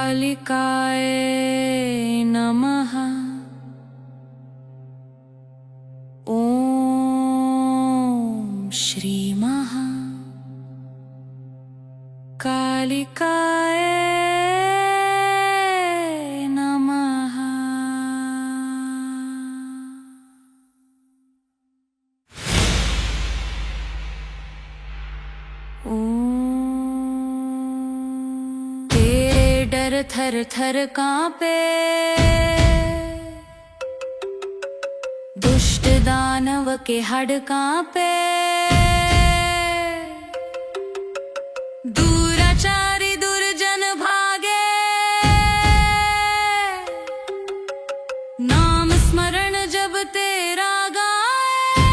कालिकाय नमः। ओम श्री कालिकाय नमः। तेरे डर थर थर कांपे, दुष्ट दानव के हड कांपे, दूराचारी दुर्जन भागे, नाम स्मरण जब तेरा गाए।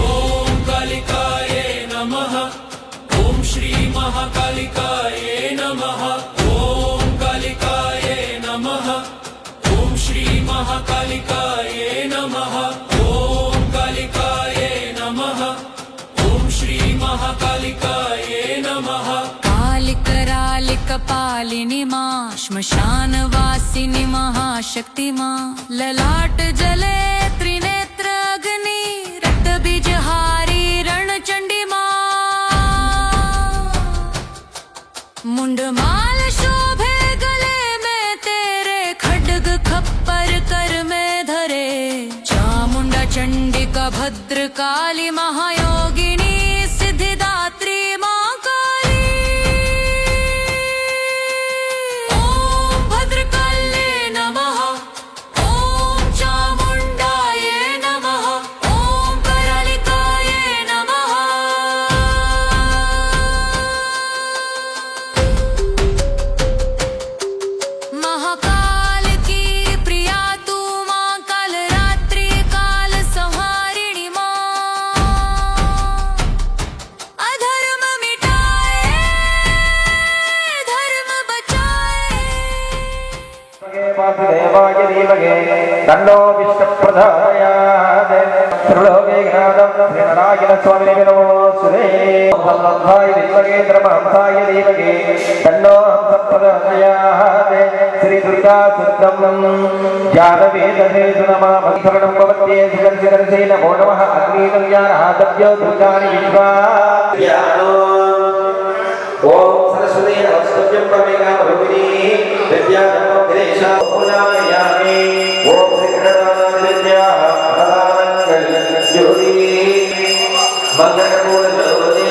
ओम कालिकाय नमः। ओम श्री महाकालिकाय नमः। ओम कालिकाय नमः। ओम श्री महाकालिकाय नमः। ओम कालिकाय नमः। ओम श्री महाकालिकाय नमः। कालिकरालिक पालिनी मां, श्मशान वासिनी महाशक्ति मां, ललाट जले त्रिनेत्र अग्नि, रक्त बीजहारी रणचंडी मां, मुंडमाल शोभे गले में तेरे, खड्ग खप्पर कर में धरे, चामुंडा चंडिका भद्र काली महायोगिनी सिद्धिदात्री मां काली। ओम भद्रकाल्ये नमः। ओम चामुंडाय नमः। ओम करालिकाय नमः। महाकाल की प्रिया तू मां, काल रात्रि काल संहारिणी मां, अधर्म मिटाए धर्म बचाए। वासुदेवाय धीमहि तन्नो विष्णुः प्रचोदयात्। त्रिलोके घ्नादं श्रीनारायण स्वामिने नमोऽस्तुते। ब्रह्महंसाय धीमहि धर्महंसाय धीमहि तन्नो हंसः प्रचोदयात्। श्री दुर्गा सुन्दं जातवेदसेतु नमः शरणं भवत्ये सुदर्शनसेन नमो नमः। अग्निनं ज्ञानहातव्यो दुर्गाणि विश्वा ओम सरस्वती नमस्तुभ्यं परमेकामरूपिणी विद्याधर्मो गिरीशा पूजामयामि। ओम श्री गणनाथ विद्या ज्योति मंगलमूल ज्योति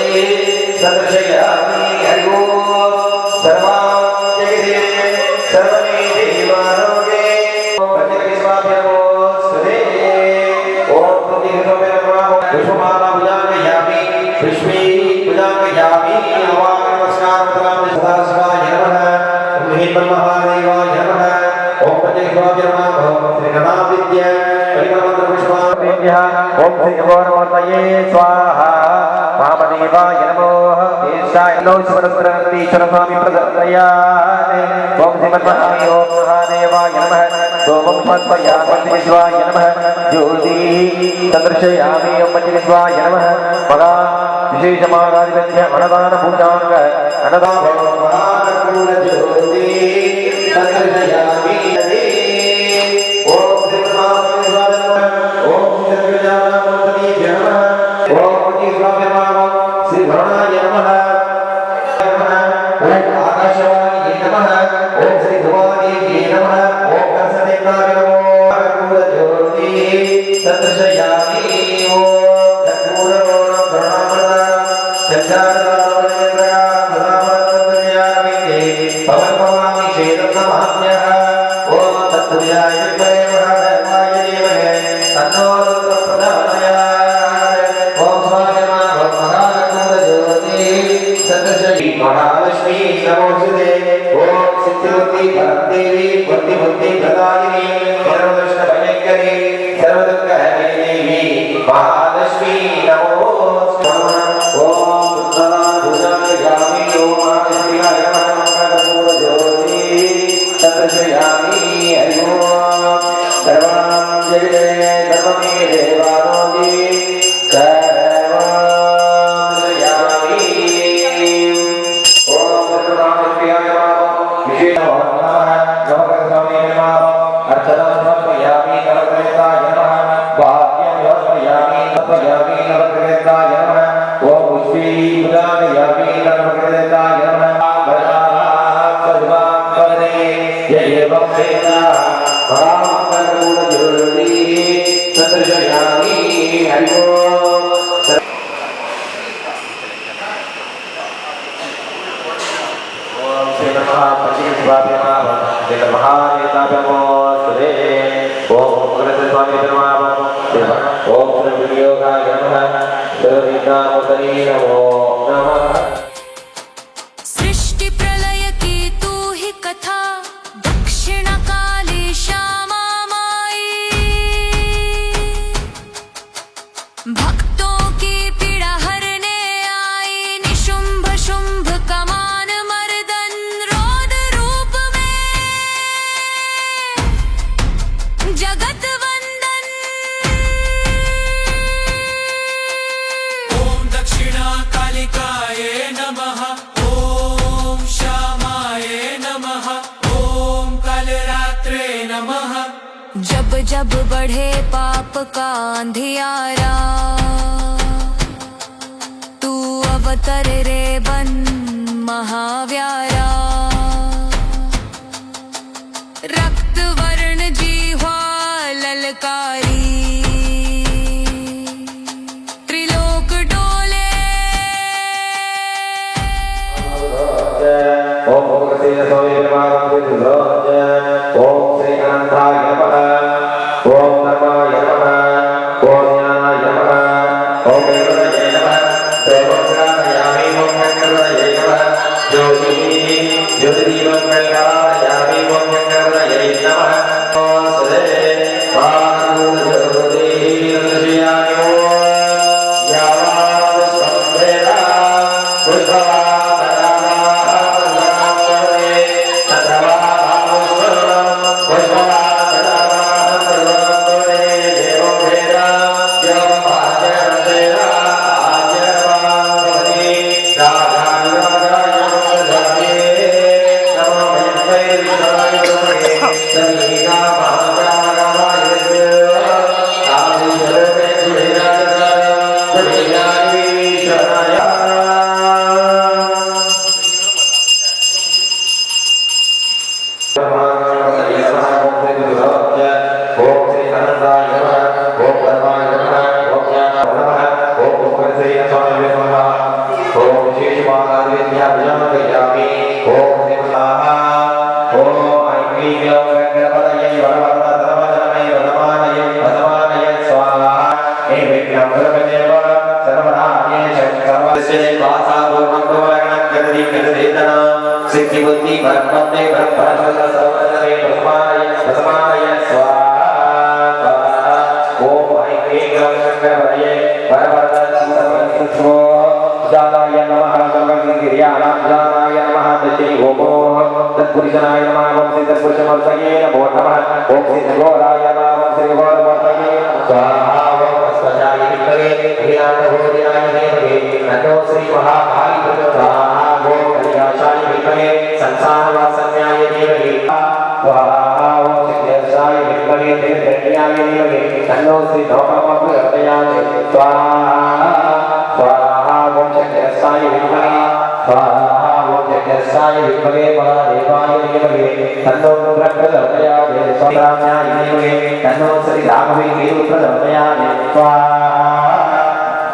सदर्शयामि। हरि ओम सर्वां जगते सर्वमे देवारोगे पंचकेश्वाभ्यो नमोस्तुते। ओम प्रतिहृतमे नमः। पुष्पमाला पूजामयामि। पुष्पे पूजामयामि। सदाशिवाय नमः। महादेवाय नमः। ओम पंचकेश्वाभ्यो नमः। श्री गणाधिपत्य परिमलमंत्र पुष्पाभ्यः। ओम श्री गौरमूर्तये स्वाहा। महादेवाय नमो ईशाय नमो शिवरत्नतीश्वर स्वामी प्रदत्तयात्। ओम श्रीमन्महादेव ओम महादेवाय नमः। ओम पद्मयामि पंचकेश्वाय नमः। ज्योति सदर्शयामि। ओम पंचकेश्वाय नमः। मगा विशेषमागाधिपत्य अन्नदान पूजांग अन्नदान भगवान पूर्ण ज्योति सदर्शयामि। ओम श्रीमन्महादेवाय नमः। ओम श्रीगजाननमूर्तये नमः। ओम पंचकेश्वाय नमः। श्री भरणाय नमः। ओम आकाशवाणी नमः। ओम श्री भवानी नमः। ओम कर्षदेवाय नमः। पूर्ण ज्योति सदर्शयामि। ओम महालक्ष्मी नमोस्तुते। ओम सिद्धिबुद्धि फलदेवी बुद्धि बुद्धि प्रदायिनी सर्वदुष्ट भयंकरी सर्वदुःखहरे देवी महालक्ष्मी नमोस्तुते। ओम पूजामयामि। ओम महादेवाय नमः। मंगलमूल ज्योति सदर्शयामि। हरि ओम सर्वं जगते सर्वमे देवानां सर्वं दर्शयामि। ओम सृष्टि प्रलय की तू ही कथा दक्षिण काली श्यामा माई भक्तों की पीड़ा हरने आई निशुंभ शुंभ कमान मर्दन रौद्र रूप में जगत वंदन ओम दक्षिणा कालिकाय नमः ओम श्यामाय नमः ओम कालरात्रे नमः। जब जब बढ़े पाप का अंधियारा तू अवतर रे बन महाव्यारा रक्त वर्ण जीवा ललकारी त्रिलोक डोले ओम भगवते सोये ओम श्री अनंताय नमः ओम नमाय नमः ओम ज्ञानाय नमः ओम वेदाय नमः प्रेमज्ञानयामि ओम वेंकटरमणये नमः ज्योतिदीपं वेंकटरमणयामि ओम वेंकटरमणये नमः सदे पादुज्योति दर्शयामि ओम यावाद संवेदा पुष्पवा पुरुषनाय नमः ओम श्री तत्पुरुषमूर्तये नमो नमः ओम श्री घोराय नमः ओम श्री घोरमूर्तये स्वाहा ओम स्वजाय विद्महे अखिलांडभूतिनाय धीमहि तन्नो श्री महाकाली स्वाहा ओम कलिकाशाय विद्महे संसारवासन्याय धीमहि स्वाहा ओम सिद्धेशाय विद्महे निर्धन्याय धीमहि तन्नो श्री नवकर्मप्रवर्तयाय स्वाहा स्वाहा ओम सिद्धेशाय विद्महे स्वाहा साय विद्महे महादेवाय धीमहि तन्नो रुद्रप्रचोदयात् स्वाहाय धीमहि तन्नो श्री राघवे केतुप्रचोदयात् स्वाहा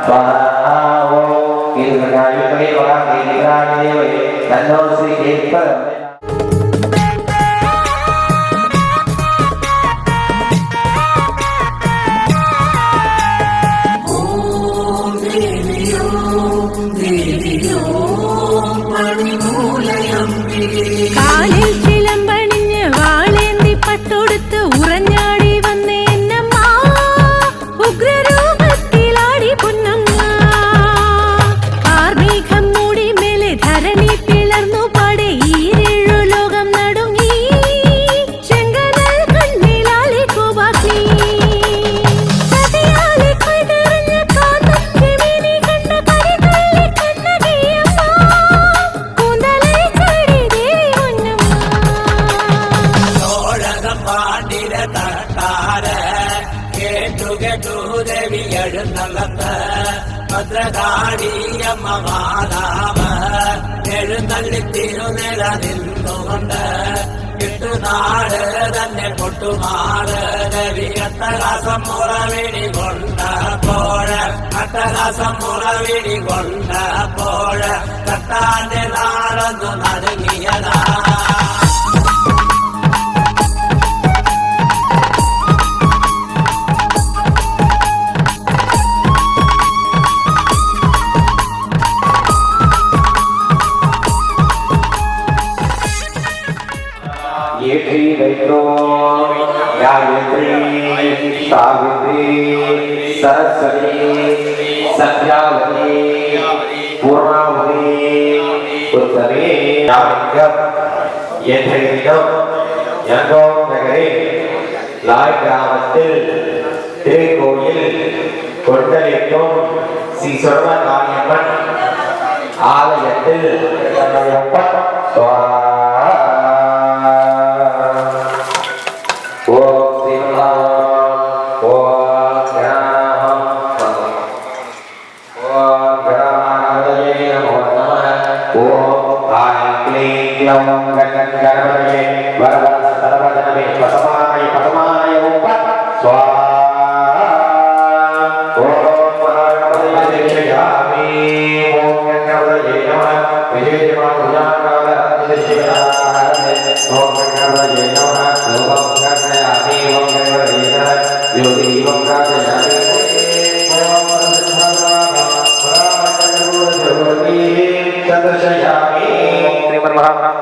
स्वाहा ओम केतुगणाय विद्महे महादेवाय धीमहि तन्नो श्री केतुप्रचोदयात् കാലിൽ ചിലമ്പണിഞ്ഞ് വാളേന്തി പട്ടൊടുത്ത് ഉറഞ്ഞാടി വന്നേ എന്നമ്മ ഉഗ്രരൂപത്തിലാടി പൊന്നമ്മ കാർമേഘം മൂടി മേലെ ധരണി പിളർന്നു പാടെ ഈരേഴു ലോകം നടുങ്ങി ചെങ്കനൽ കണ്ണിലാലെ കോപാഗ്നി സതിയാലെ കൊയ്തെറിഞ്ഞ കാന്തം ചെവിനി കണ്ട പരിതള്ളി കണ്ണകിയമ്മ കൂന്തലേ ഭദ്രകാളിയമ്മ മാതാവ് എഴുന്നള്ളി തിരുനില നിന്നുകൊണ്ട് കിട്ടുനാട് തന്നെ പൊട്ടുമാറ് രവി അട്ടഹാസം മുറവിടി കൊണ്ടപ്പോഴ് അട്ടഹാസം മുറവിടി കൊണ്ടപ്പോഴ് കട്ടാന്റെ നാളൊന്നു നടുങ്ങിയതാ गायत्री सावित्री सरस्वती संध्यावती पूर्णावती उत्तरे नगरे लायग्रामத்தில் திருக்கோயில் கொண்டலிக்கும் ஸ்ரீ சொர்ணகாளியம்மன் ஆலயத்தில்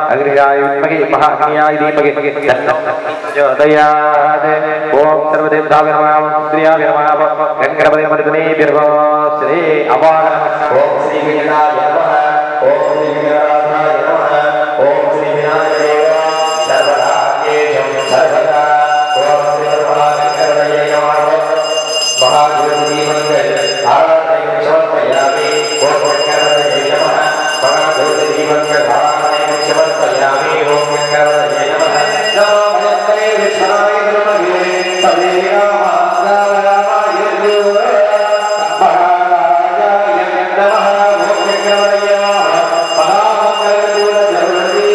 अग्नियाय विद्महे महाकायाय धीमहि तन्नो प्रचोदयात् ओम सर्वदेवताभ्यो नमः श्रीयाय नमः गंगापदे मर्दनेभ्यो नमः श्री अपार ओम श्री गणनाय नमः ओम श्री गणनाय नमः ओम श्री विनायकाय सर्वदायेशं सर्वदा ओम श्री परमात्मने नमः महागुरुजी मंगल आराधनाय समर्पयामि ओम गणनाय नमः महागुरुजी मंगल समर्पयामि ओम गंगाधराय नमः नमो भगवते विष्णुवे नमः तवे रामाय महाराजाय नमः ओम गंगाधराय नमः महामंगलमूलधर्मति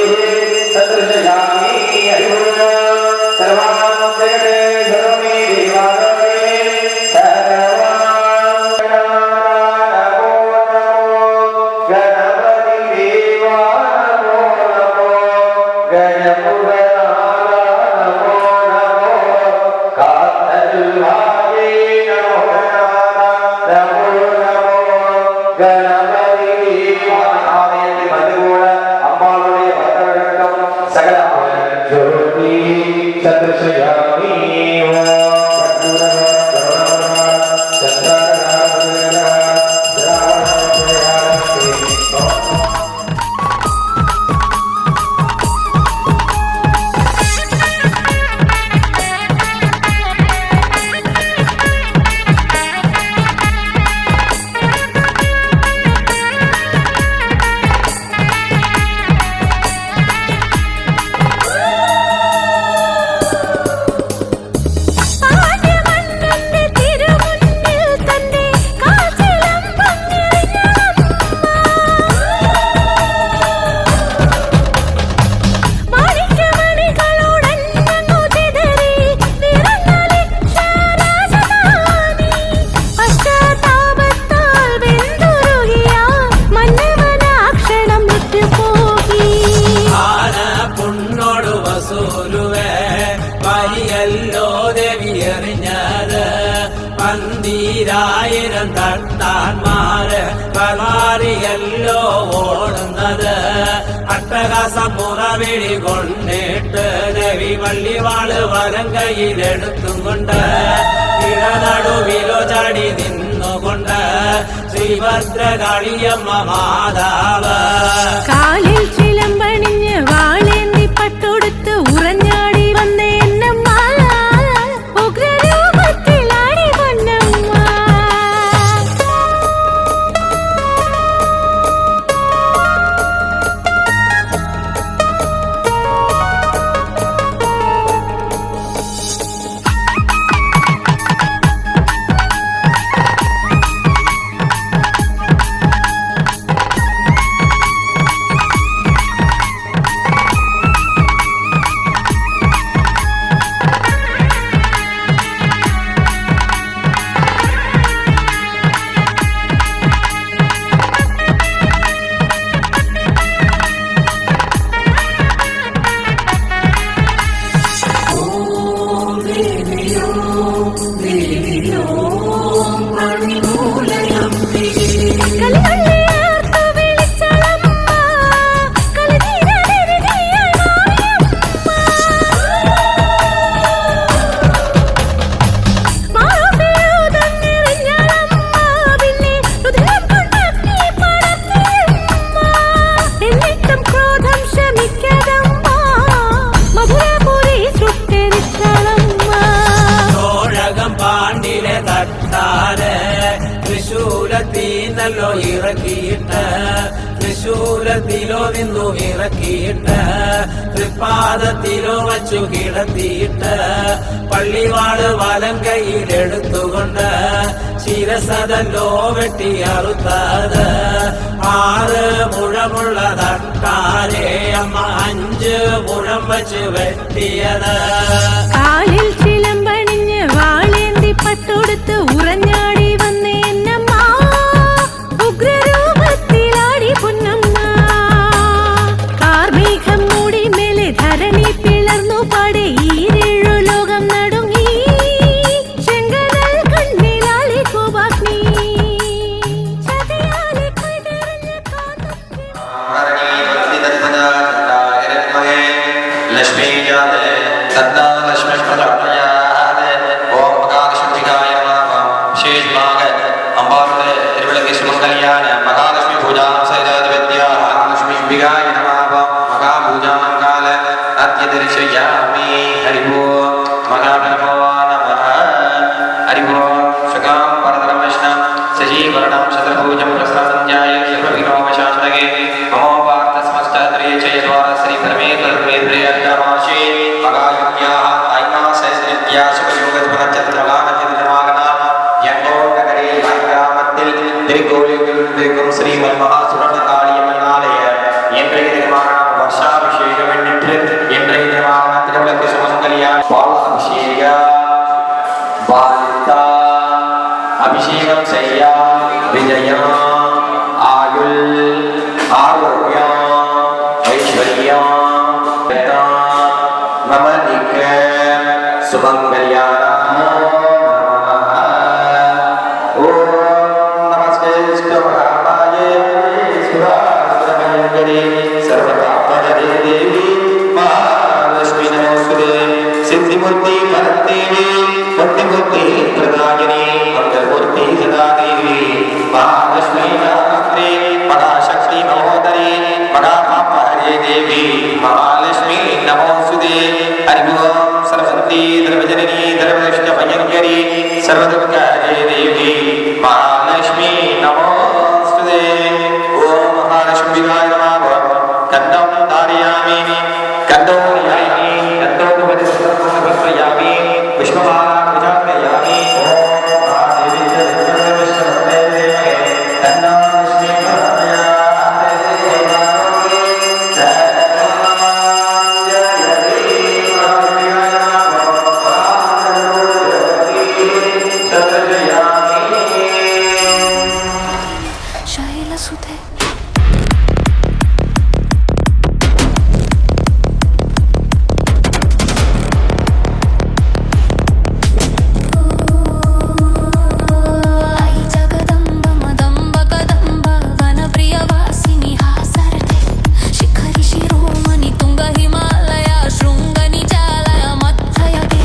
सदृशयामि हरिः सर्वानन्दे धर्मे देवालये പന്തീരായിരം തട്ടാന്മാര് കലാരിയല്ലോ ഓടുന്നത് അട്ടഹാസം മുറവിളി കൊണ്ടിട്ട് രവി വള്ളിവാള് വരം കയ്യിലെടുത്തും കൊണ്ട് ഇടനടുവിലോ ചാടി നിന്നുകൊണ്ട് ശ്രീഭദ്രകാളിയമ്മ മാതാവ് കാലിൽ ചിലമ്പണിഞ്ഞ് വാളേന്തി പട്ടൊടുത്ത് ഉറഞ്ഞാടി വന്ന എന്നമ്മ ഉഗ്രരൂപത്തിലാടി പൊന്നമ്മ വിന്ദു ഇറക്കിയിട്ട് തൃപ്പാദത്തിലോ വച്ചു കിടത്തിയിട്ട് പള്ളിവാള് വലം കയ്യിലെടുത്തുകൊണ്ട് ശിരസതല്ലോ വെട്ടി അറുത്തത് 6 മുഴമുള്ള തട്ടാരെ അമ്മ 5 മുഴം വച്ച് വെട്ടിയത്. കാലിൽ ചിലമ്പണിഞ്ഞ് വാളേന്തി പട്ടൊടുത്ത് ഉറഞ്ഞാടി വന്നേ എന്നമ്മ ഉഗ്രരൂപത്തിലാടി പൊന്നമ്മ കാർമേഘം മൂടി മേലെ ധരണി പിളർന്നു പാടെ ഈരേഴു ലോകം നടുങ്ങി ചെങ്കനൽ കണ്ണിലാളി കോപാഗ്നി ചതിയാലെ കൊയ്തെറിഞ്ഞ ലക്ഷ്മീ തന്നാ ലക്ഷ്മി പ്രചോദയാതെ ഓം മഹാലക്ഷ്മികായ നമഃ. വിശേഷமாக അമ്പാളുടെ തിരുവിളക്ക് സുമംഗല്യാന മഹാലക്ഷ്മി പൂജാം സൈതാദിവ്യാ ലക്ഷ്മി വികായ നമഃ. മഹാപൂജാം കാല അദ്യദർശയാമി. ഹരി ഓം മഹാനമോ നമഃ. ഹരി ഓം സുഖാം വരദരം വിഷ്ണം സജീവരണം ശതഭുജം പ്രസന്നഞ്ജായ സർവവിഘ്നോപശാന്തകേ നമോ പാർത്ഥ സമസ്തദ്രേ ചൈദ്വാര ശ്രീ പരമേശ്വരേ അർദ്ധമാശേ മഹായുക്യാഃ ഐമാസേസ്യ സുഖയോഗസ്മരചന്ദ്രമാഗനാ യങ്കോടകരേ ഗ്രാമത്തിൽ തിരുക്കോവിലും ശ്രീമൻ മഹാസുവർണകാളിയമ്മനാലയ இன்றைய தினமான வருஷாபிஷேகம் எண்ணிட்டு இன்றைய தினமான திருவிளக்கு சுமங்கலியா பாலாபிஷேக பாலிதா அபிஷேகம் செய்ய விஜயம் ஆயுள் ஆரோக்கியம் ஐஸ்வர்யம் நமதிக்க சுமங்கல்யாண ஓம் நமஸ்தே ஸ்ரீமகாய சுராஸ்திரமயங்கரி சர்வதாபதே தேவி மகாலட்சுமி நமோஸ்துதே சித்திமூர்த்தி பரதேவி முக்திமூர்த்தி பிரதாயினி மங்களமூர்த்தி சதாதேவி மகாலட்சுமி நமஸ்தே மகாசக்தி மகோதரி மகாபாபஹரே தேவி மகாலட்சுமி நமோஸ்துதே. ஹரி ஓம் சரஸ்வதி தர்மஜனனி தர்மவிஷ்ணபயங்கரி சர்வதுர்கஹரே தேவி மகாலட்சுமி நமோஸ்துதே. ஓம் மகாலட்சுமிகாய நமः. கண்டம் தாரயாமி கண்டோயாமி கண்டோபதிஸ்வயாமி புஷ்பமாலா பூஜாயாமி. ஓம் மகாதேவி ஜெகதேவஸ்வரே தேவகே தன்னா லட்சுமி பிரதயாதே தேவாரோகே சரணாஞ்சலி மகாதேவாய நமः. சத்ரஜயாமி. शैलसुते आई जगदम्ब मदम्ब कदम्ब वनप्रियवासिनि हासरते शिखरि शिरोमणि तुंग हिमालय शृंग निजालय मध्वयगे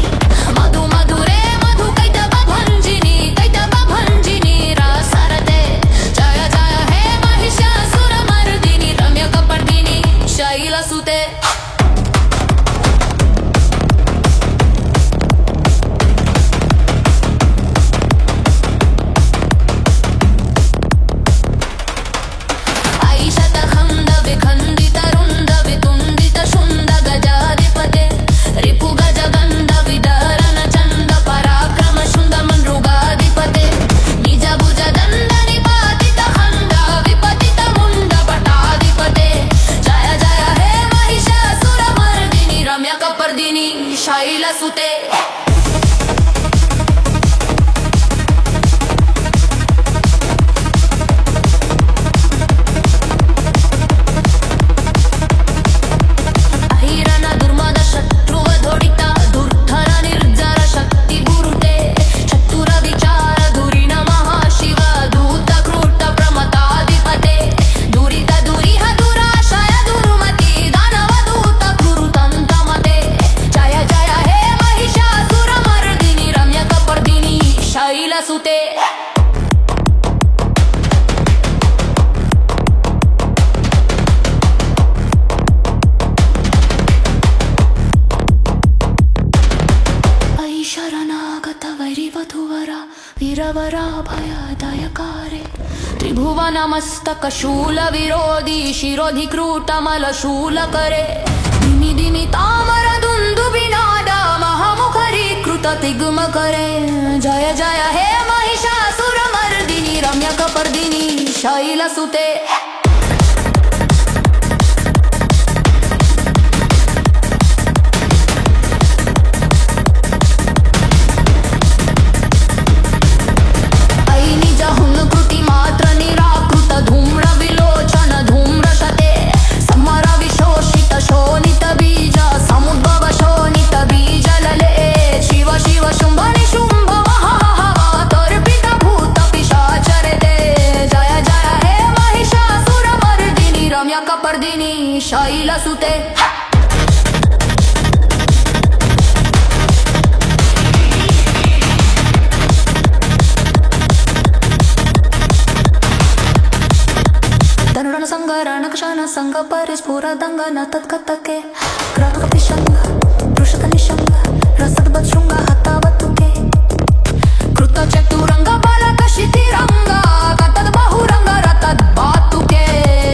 मधु मधुरे मधु कैतव भञ्जिनी रासरते जय जय हे महिषासुरमर्दिनि रम्यकपर्दिनि शैलसुते. ऐशतखण्ड विखण्डित रुण्ड वितुण्डित शुण्ड गजाधिपते रिपु गजगण्ड विदरण चण्ड पराक्रम शुण्ड मृगाधिपते निज भुज दण्ड निपातित खण्ड विपतित मुण्ड पटाधिपते जय जय हे महिषासुरमर्दिनि रम्यकपर्दिनि शैलसुते. अहिरन दुर्मद शत्रुव धोडित दुर्धर निर्जर शक्ति गुरुते चतुर विचार धुरिण महाशिव दूत क्रूट प्रमताधिपते दुरित दुरिह दुराशय दुर्मति दानव दूत कुरुतन्तमते जय जय हे महिषा वरवराभयदयकारे त्रिभुवनमस्तकशूलविरोधी शिरोधिकृतमलशूलकरे धिमि धिमि तामरदुन्दुभिनाद महमुखरीकृततिग्मकरे जय जय हे महिषासुरमर्दिनि रम्यकपर्दिनि शैलसुते पर्दिनी शैलसुते धनुरण संग रणक्षण संग परिस्फुर दंगन तत्कतके ग्राहकतिशंग वृषकनिशंग रसद्बशृंग हतावतुके कृत चतुरंग बालकशितिरंग कतद बहुरंग रतद बातुके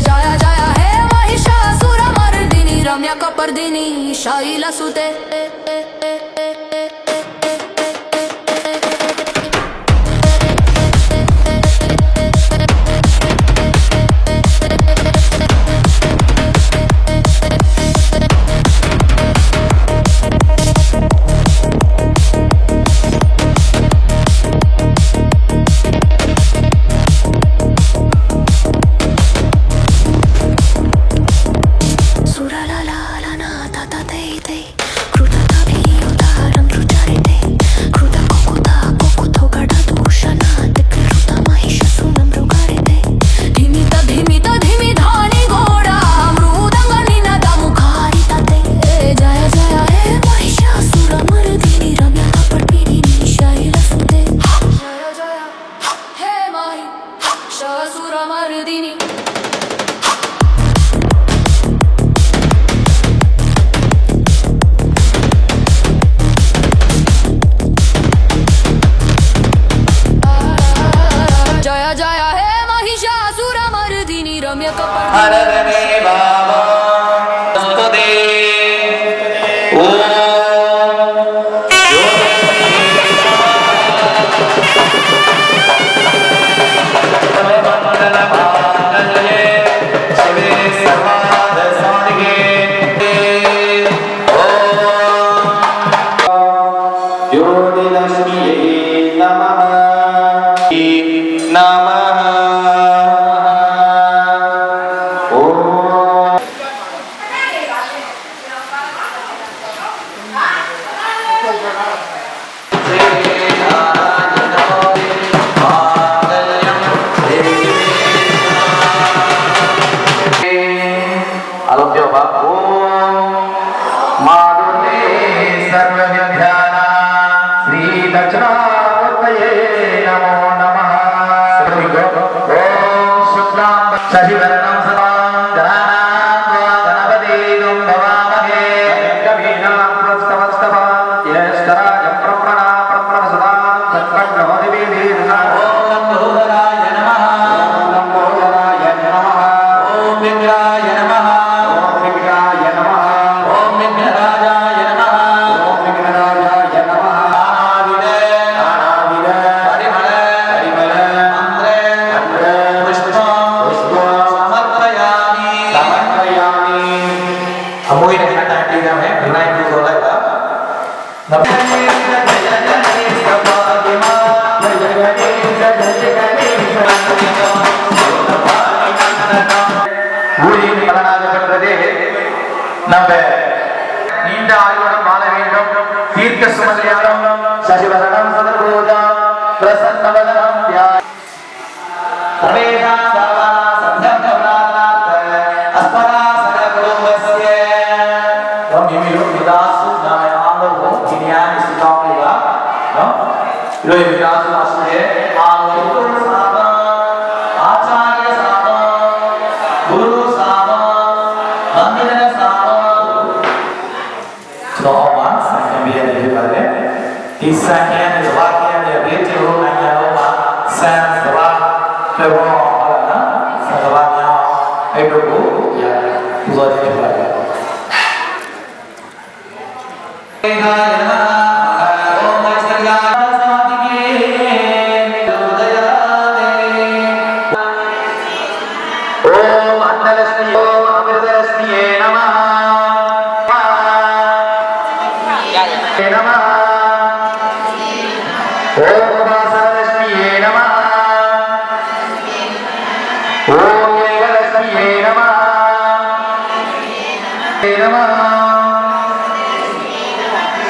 जय जय हे Mahishasuramardini रम्यकपर्दिनि शैलसुते Kisah yang diwakilkan oleh Beliau Nanya ஓம் அன்னலஸ்மி ஓம் அமிர்தலஸ்மியே நமः நமः ஓம் உபாசனலஸ்மியே நமः ஓம் ஏகலஸ்மியே நமः நமः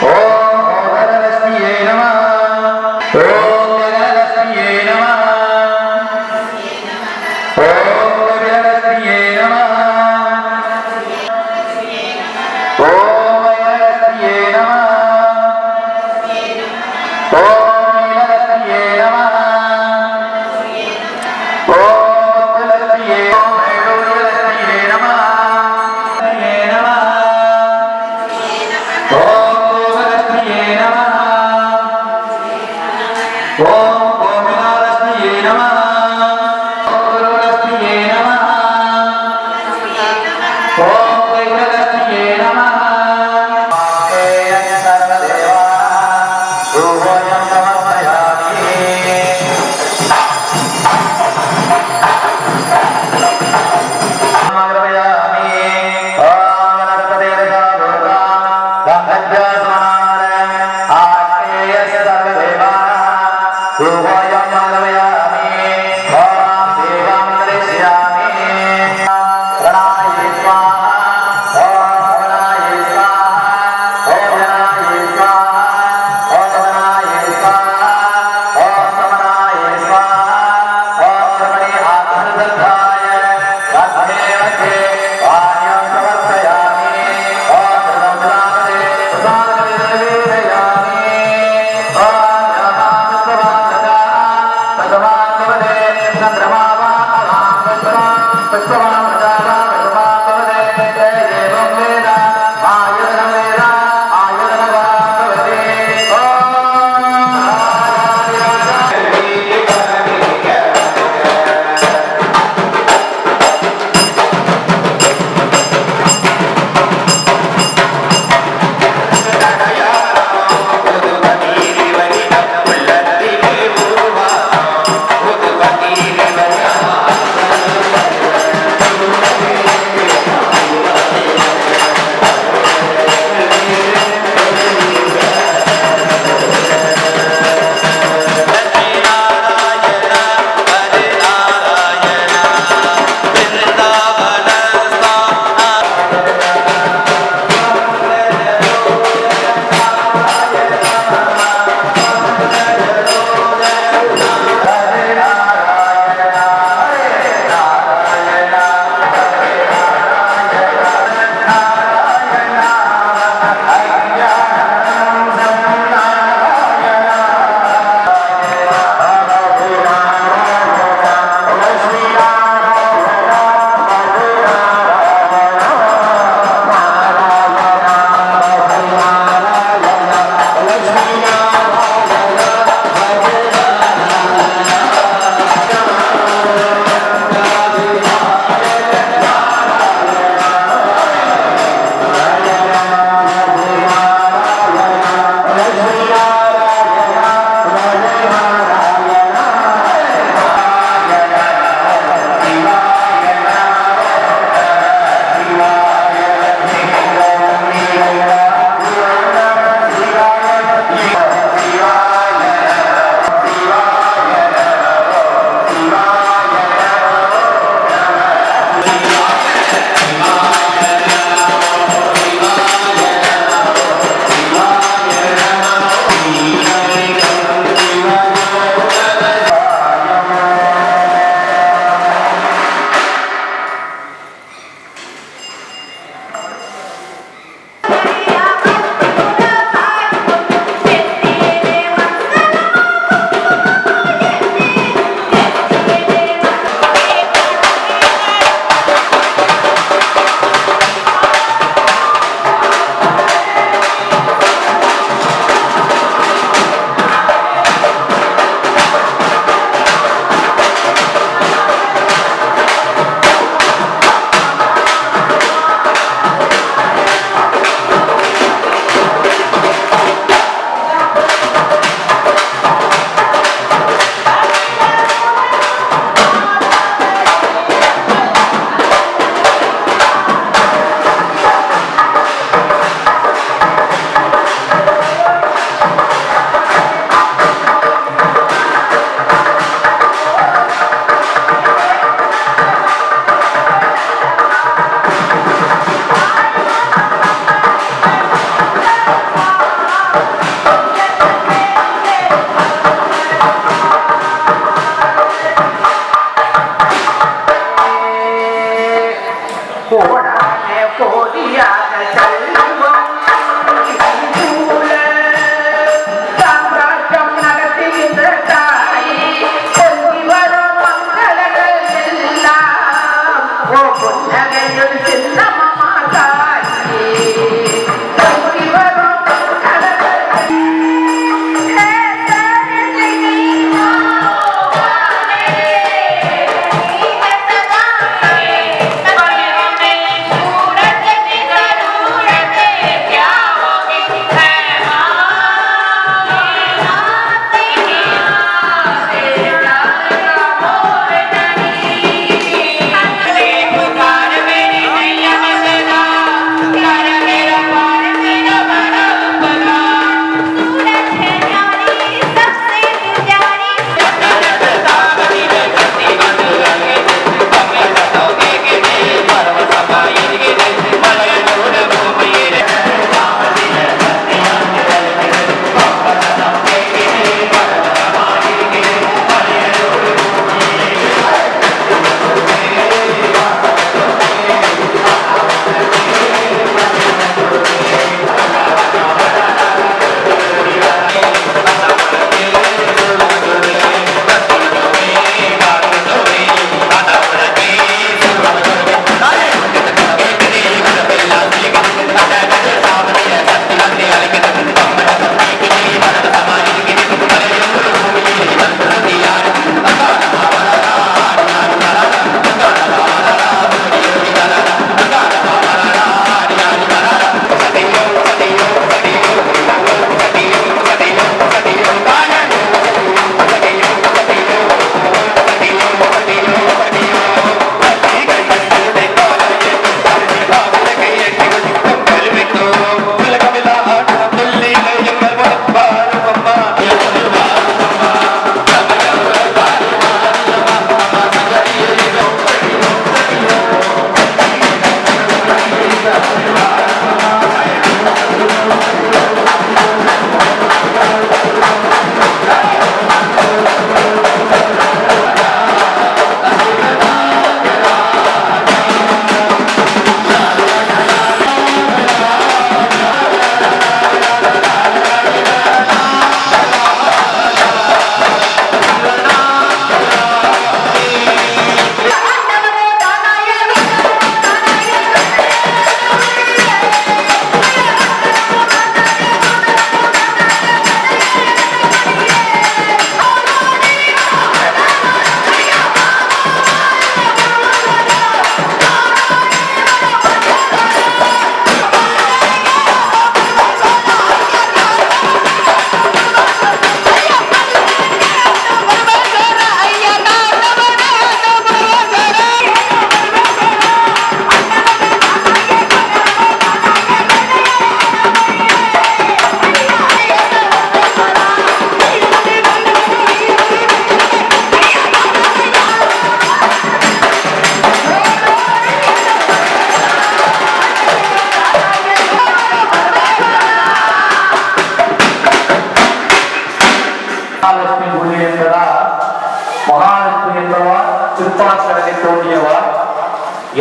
ஓம் ஓகலஸ்மியே நமः ஓம் ஜெகலஸ்மியே நமः ஓம் கபிலலஸ்மியே நமः ஓம் வைரலஸ்மியே நமः ஓம் நீலலஸ்மியே நமः ஓம் முத்துலஸ்மியே ஓம் வைடூரியலஸ்மியே நமः நமः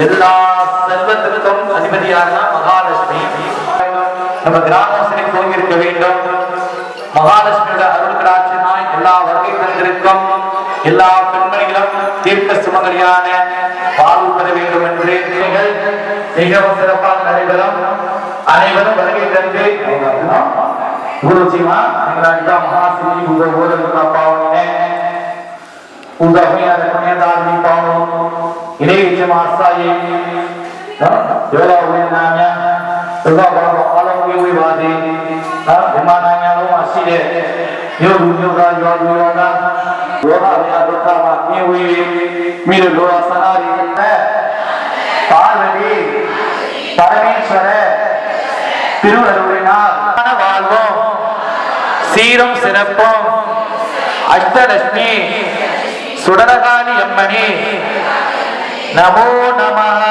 எல்லா செல்வத்திற்கும் அதிபதியான மகாலட்சுமி நம்ம கிராமத்திலே போயிருக்க வேண்டும். மகாலட்சுமியோட அருள் கடாட்சியமாய் எல்லா வருகை தந்திருக்கும் எல்லா பெண்மணிகளும் தீர்க்க சுமங்கலியான வாழ்வு பெற வேண்டும் என்று மிகவும் சிறப்பாக நடைபெறும். அனைவரும் வருகை தந்து குருஜிமா மகாசிரி பாவனை पूजा हुआ पुण्यदार भी पाओ इन्हें इसे मासा ये जोला हुए नाम्या जोला बाबा आलम की हुई बातें विमानान्या लो मासी है यो रुजोगा यो रुजोगा जोला हुआ दुखा बाकी हुई मेरे लोहा सनारी है पार्वती परमेश्वर है तिरुवरुणार वाल्वो सीरम सिरप्पो अष्टलक्ष्मी सुडरकाली अम्मनी नमो नमः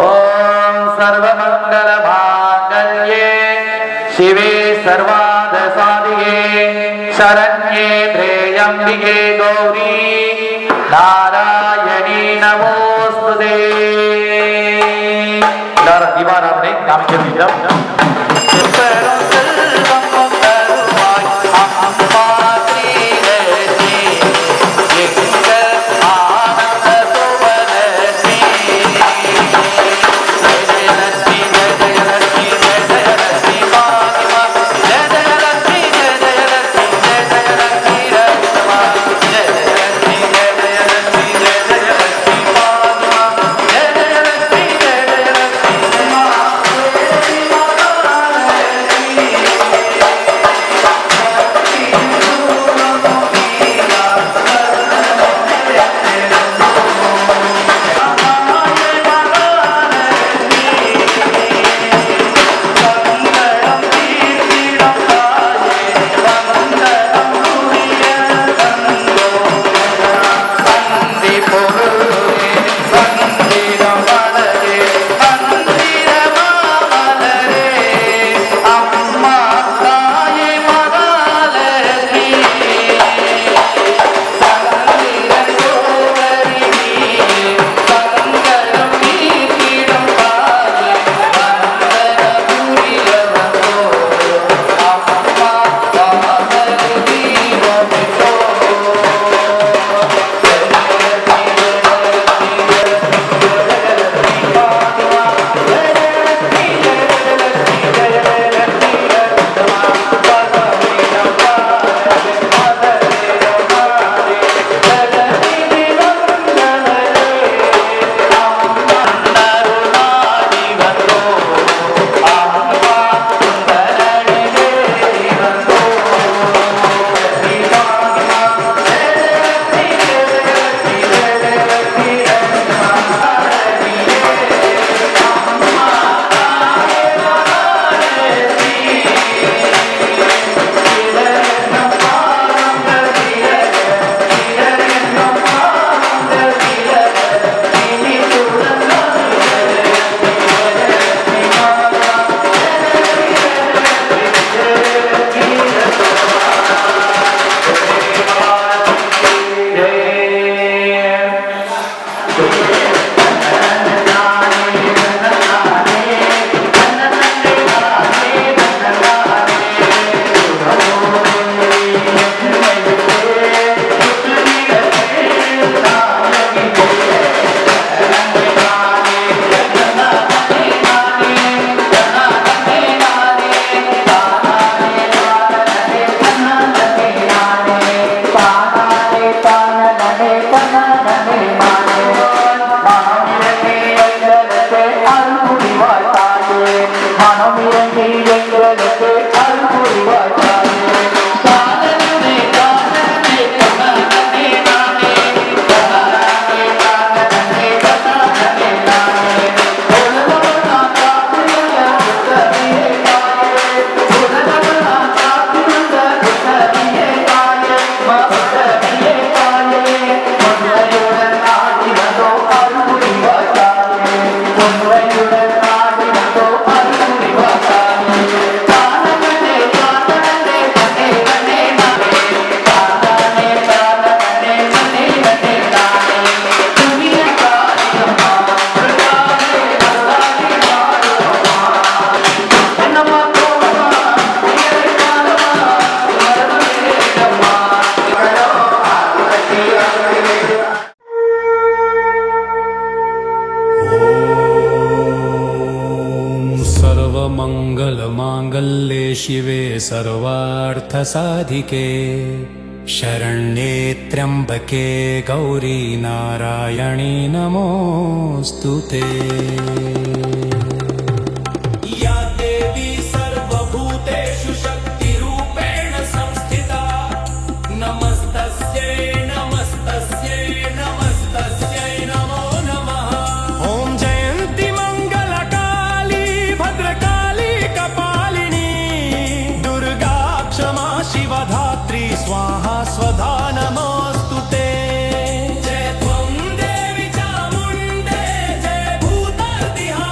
ओम सर्वमंगल मांगल्ये शिवे सर्वार्थ साधिके शरण्ये त्र्यंबिके गौरी नारायणी नमोस्तुते எல்லாரும் தீபாராதனை காமிக்க வேண்டும். सर्वमङ्गलमाङ्गल्ये शिवे सर्वार्थसाधिके शरण्ये त्र्यम्बके गौरी नारायणी नमोऽस्तु ते। या देवी सर्वभूतेषु शक्तिरूपेण संस्थिता नमस्तस्यै नमस्तस्यै नमस्तस्यै नमो नमः। ॐ जयन्ती मङ्गलकाली भद्रकाली कपालिनी दुर्गा क्षमा शिवधात्री स्वाहा स्वधा नमोऽस्तु ते। जय त्वं देवी चामुण्डे जय भूतादिहा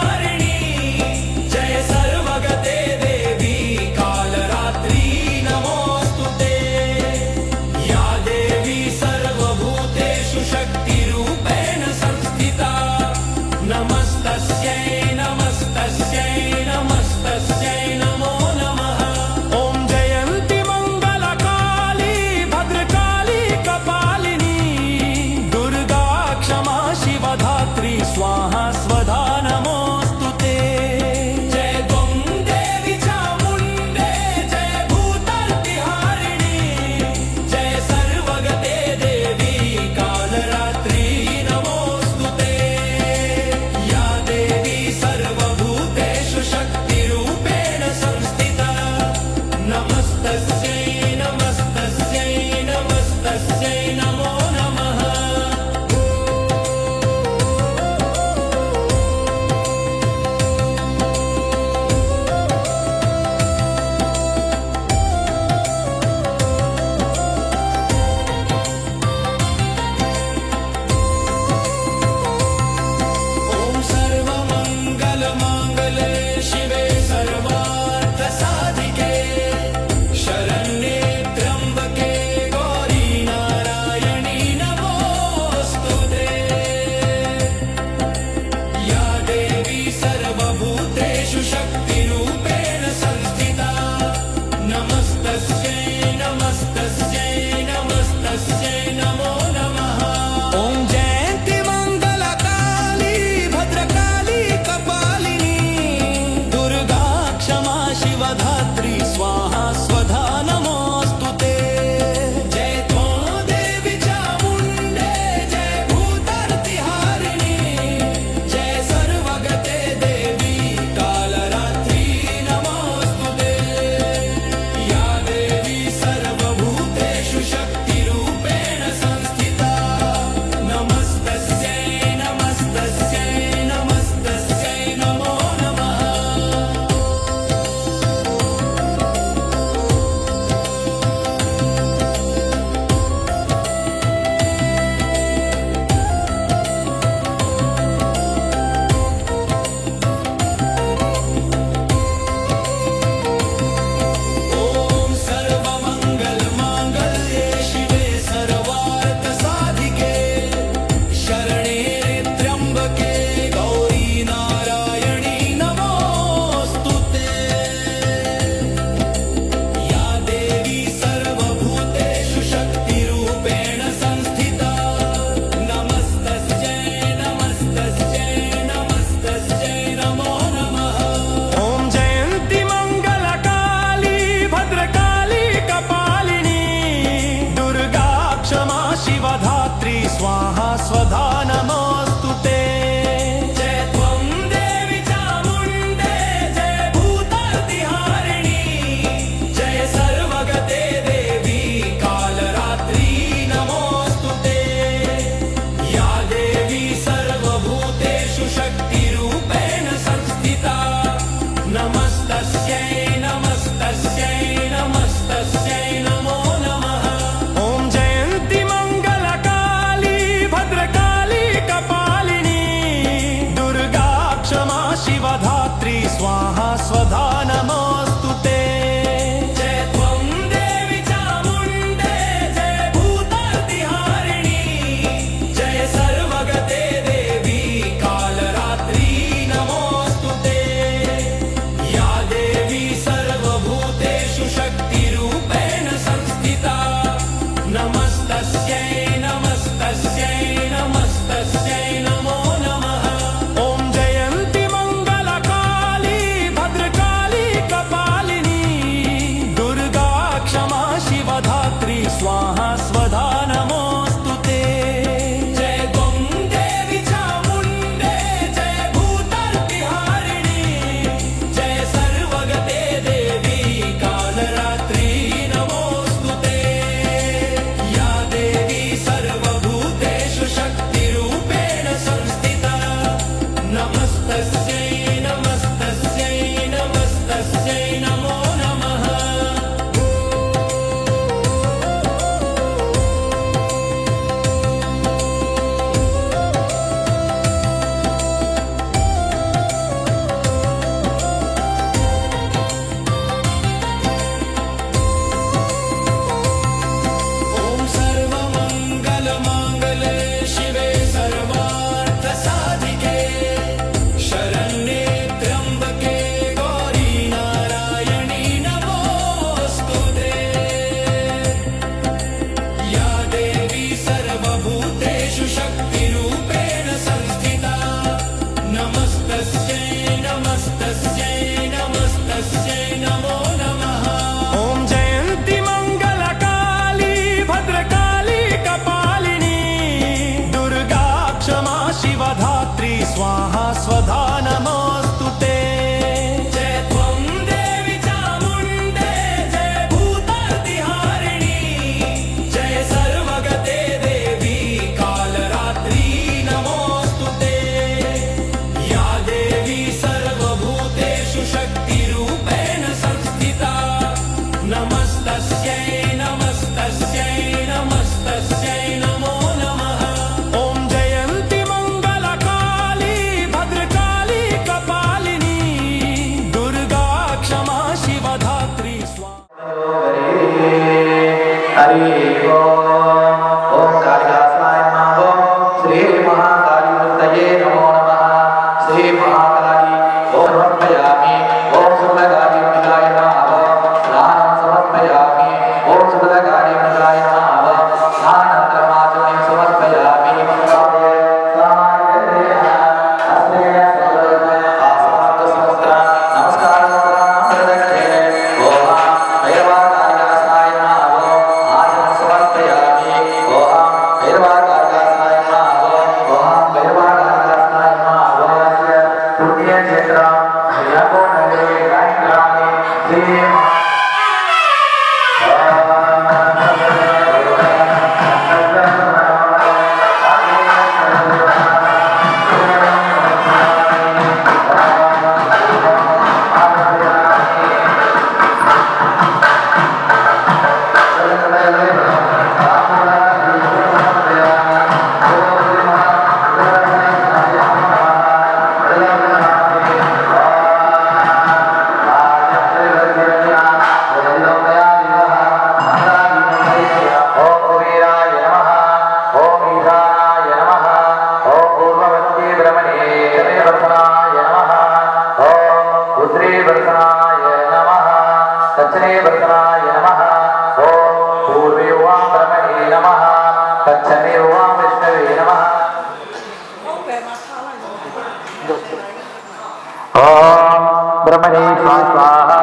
ब्रह्मणे स्वाहा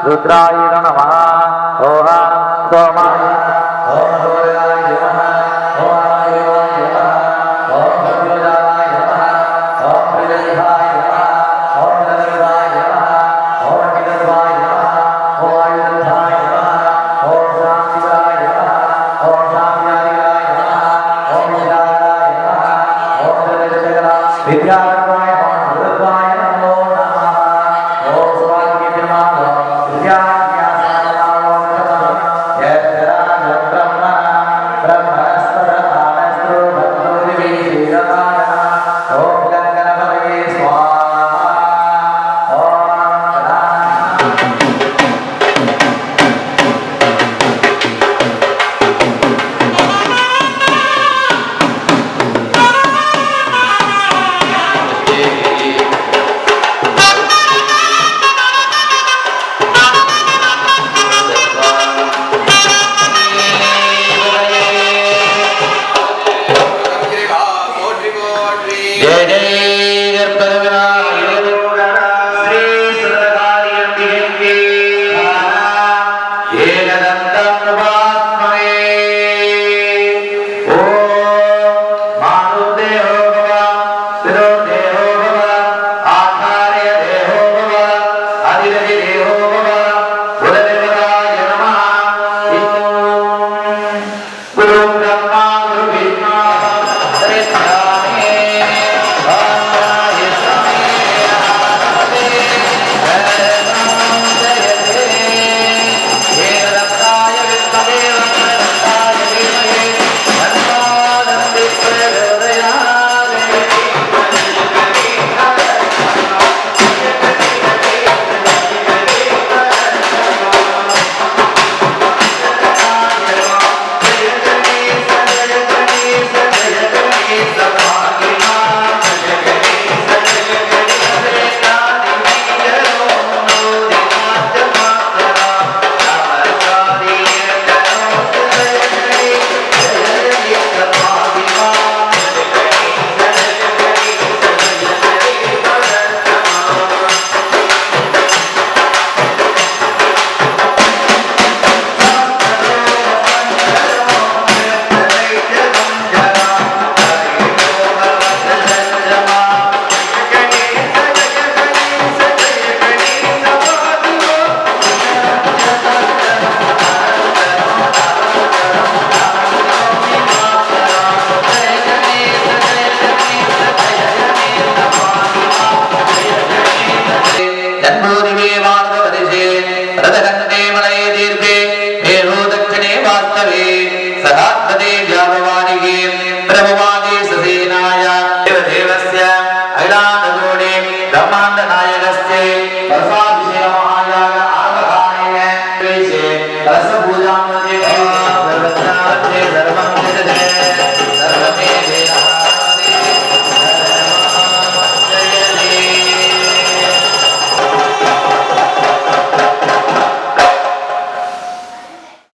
रुद्राय नमः ओम सोमाय